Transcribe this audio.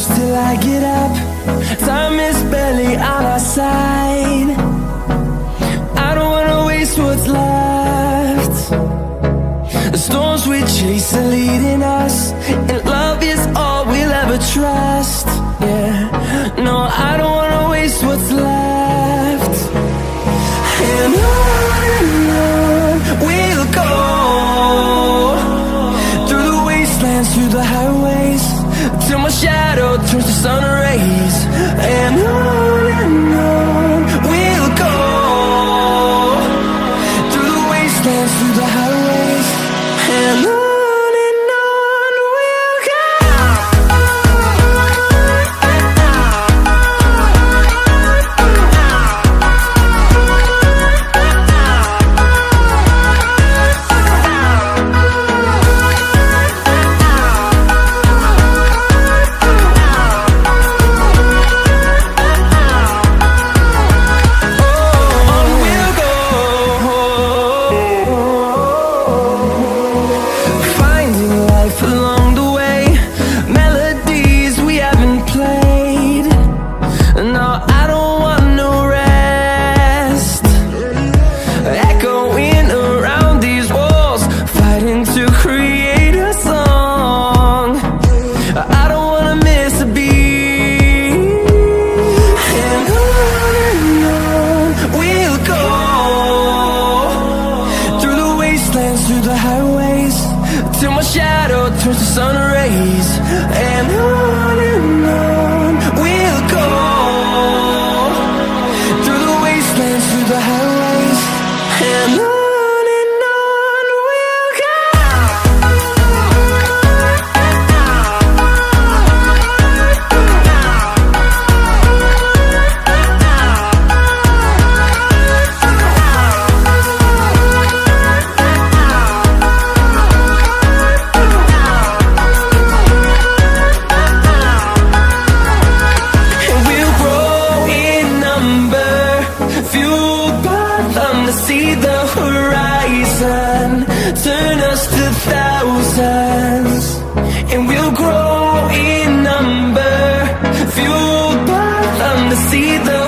close till I get up. Time is barely on our side. I don't wanna waste what's left. The storms we chase are leading us, and love is all we'll ever trust. Yeah, no, I don't wanna waste what's left. And on we'll go, through the wastelands, through the highways, till my shadow turns to sun rays. And on we'll go, through the wastelands, through the highways, and on we'll go. Along the way, melodies we haven't played. No, I don't want no rest. Echoing around these walls, fighting to create a song. I don't wanna miss a beat. And on we'll go, through the wastelands, through the highways, till my shadow turns to sun rays. And on we'll go, through the wastelands, through the highways, and on we'll go. See the horizon, turn us to thousands, and we'll grow in number, fueled by them to see the